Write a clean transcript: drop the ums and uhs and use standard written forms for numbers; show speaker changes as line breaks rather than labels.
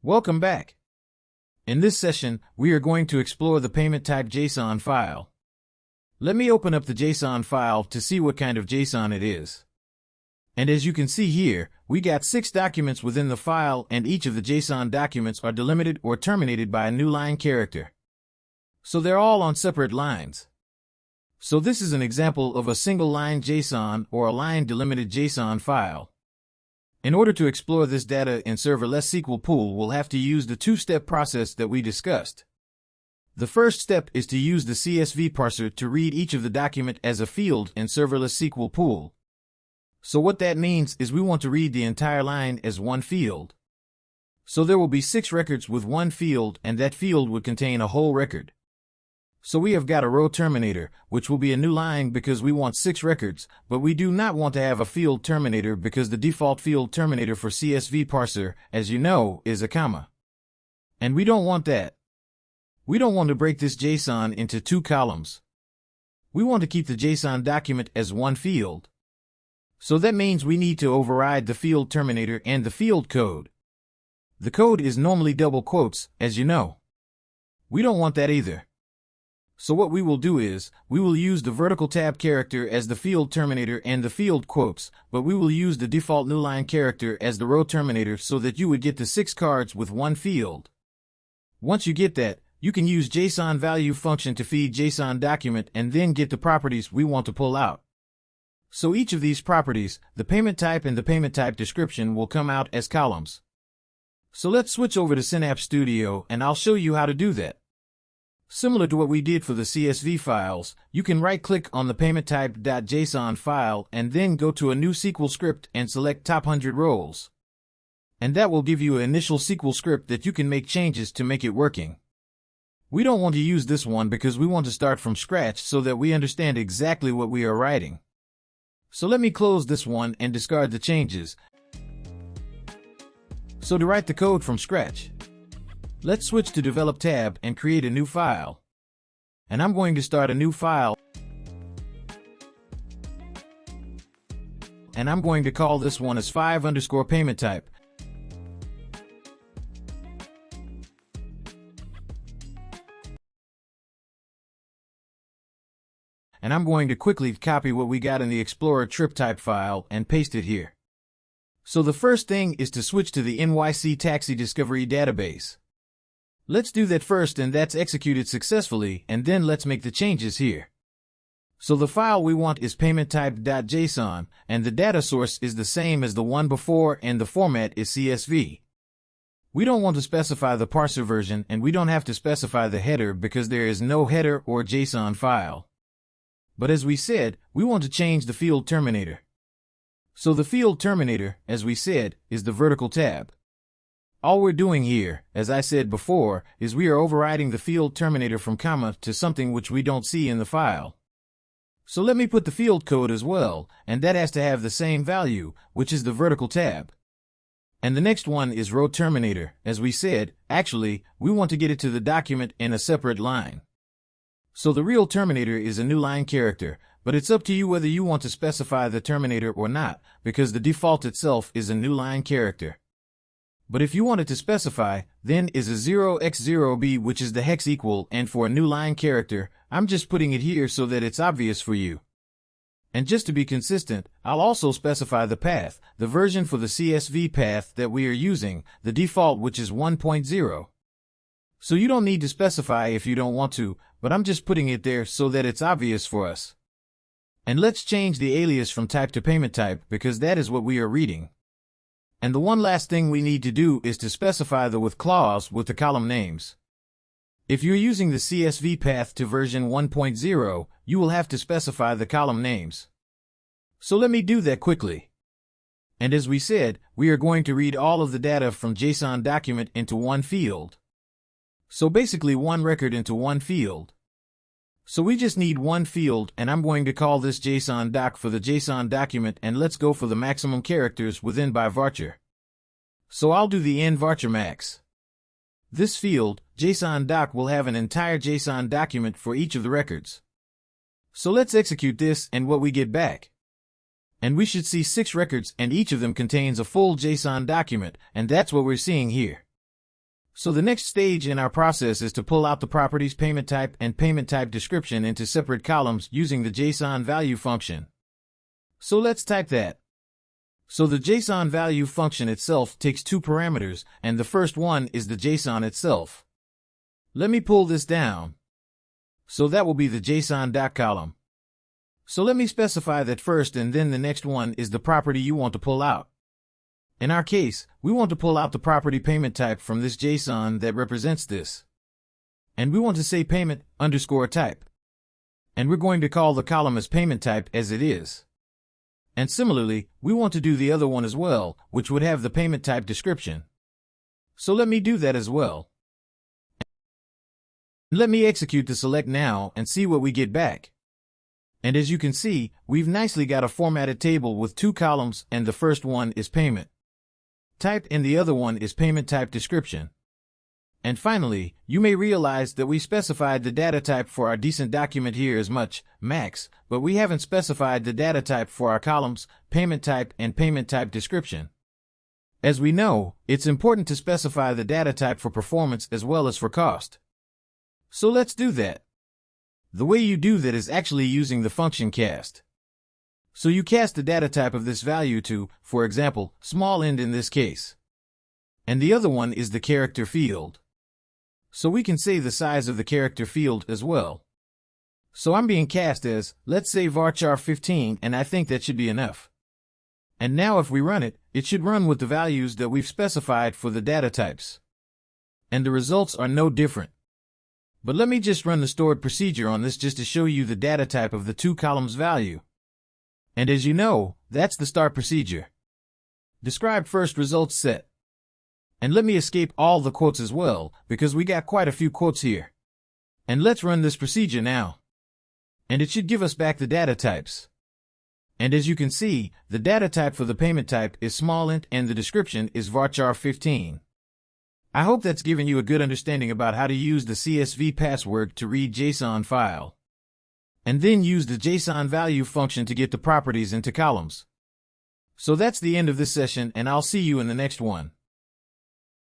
Welcome back. In this session, we are going to explore the payment type JSON file. Let me open up the JSON file to see what kind of JSON it is. And as you can see here, we got 6 documents within the file, and each of the JSON documents are delimited or terminated by a new line character. So they're all on separate lines. So this is an example of a single line JSON or a line delimited JSON file. In order to explore this data in Serverless SQL Pool, we'll have to use the two-step process that we discussed. The first step is to use the CSV parser to read each of the document as a field in Serverless SQL Pool. So what that means is we want to read the entire line as one field. So there will be 6 records with one field, and that field would contain a whole record. So we have got a row terminator, which will be a new line because we want 6 records, but we do not want to have a field terminator because the default field terminator for CSV parser, as you know, is a comma. And we don't want that. We don't want to break this JSON into 2 columns. We want to keep the JSON document as one field. So that means we need to override the field terminator and the field code. The code is normally double quotes, as you know. We don't want that either. So what we will do is, we will use the vertical tab character as the field terminator and the field quotes, but we will use the default new line character as the row terminator so that you would get the 6 cards with one field. Once you get that, you can use JSON value function to feed JSON document and then get the properties we want to pull out. So each of these properties, the payment type and the payment type description, will come out as columns. So let's switch over to Synapse Studio and I'll show you how to do that. Similar to what we did for the CSV files, you can right-click on the paymenttype.json file and then go to a new SQL script and select top 100 rows. And that will give you an initial SQL script that you can make changes to make it working. We don't want to use this one because we want to start from scratch so that we understand exactly what we are writing. So let me close this one and discard the changes. So to write the code from scratch, let's switch to Develop tab and create a new file. And I'm going to start a new file. And I'm going to call this one as 5_paymenttype. And I'm going to quickly copy what we got in the Explorer trip type file and paste it here. So the first thing is to switch to the NYC Taxi Discovery database. Let's do that first, and that's executed successfully, and then let's make the changes here. So the file we want is paymenttype.json, and the data source is the same as the one before, and the format is CSV. We don't want to specify the parser version, and we don't have to specify the header because there is no header or JSON file. But as we said, we want to change the field terminator. So the field terminator, as we said, is the vertical tab. All we're doing here, as I said before, is we are overriding the field terminator from comma to something which we don't see in the file. So let me put the field code as well, and that has to have the same value, which is the vertical tab. And the next one is row terminator. As we said, actually, we want to get it to the document in a separate line. So the real terminator is a new line character, but it's up to you whether you want to specify the terminator or not, because the default itself is a new line character. But if you wanted to specify, then is a 0x0b, which is the hex equal, and for a new line character, I'm just putting it here so that it's obvious for you. And just to be consistent, I'll also specify the path, the version for the CSV path that we are using, the default, which is 1.0. So you don't need to specify if you don't want to, but I'm just putting it there so that it's obvious for us. And let's change the alias from type to payment type because that is what we are reading. And the one last thing we need to do is to specify the with clause with the column names. If you're using the CSV path to version 1.0, you will have to specify the column names. So let me do that quickly. And as we said, we are going to read all of the data from JSON document into one field. So basically one record into one field. So we just need one field, and I'm going to call this JSON doc for the JSON document, and let's go for the maximum characters within by varchar. So I'll do the n varchar max. This field, JSON doc, will have an entire JSON document for each of the records. So let's execute this and what we get back. And we should see 6 records, and each of them contains a full JSON document, and that's what we're seeing here. So the next stage in our process is to pull out the properties payment type and payment type description into separate columns using the JSON value function. So let's type that. So the JSON value function itself takes two parameters, and the first one is the JSON itself. Let me pull this down. So that will be the JSON.column. So let me specify that first, and then the next one is the property you want to pull out. In our case, we want to pull out the property payment type from this JSON that represents this. And we want to say payment underscore type. And we're going to call the column as payment type as it is. And similarly, we want to do the other one as well, which would have the payment type description. So let me do that as well. Let me execute the select now and see what we get back. And as you can see, we've nicely got a formatted table with two columns, and the first one is payment type and the other one is payment type description. And finally, you may realize that we specified the data type for our decent document here as much, max, but we haven't specified the data type for our columns, payment type and payment type description. As we know, it's important to specify the data type for performance as well as for cost. So let's do that. The way you do that is actually using the function cast. So you cast the data type of this value to, for example, small int in this case. And the other one is the character field. So we can say the size of the character field as well. So I'm being cast as, let's say varchar 15, and I think that should be enough. And now if we run it, it should run with the values that we've specified for the data types. And the results are no different. But let me just run the stored procedure on this just to show you the data type of the two columns value. And as you know, that's the start procedure. Describe first results set. And let me escape all the quotes as well, because we got quite a few quotes here. And let's run this procedure now. And it should give us back the data types. And as you can see, the data type for the payment type is small int and the description is varchar 15. I hope that's given you a good understanding about how to use the CSV password to read JSON file. And then use the JSON value function to get the properties into columns. So that's the end of this session, and I'll see you in the next one.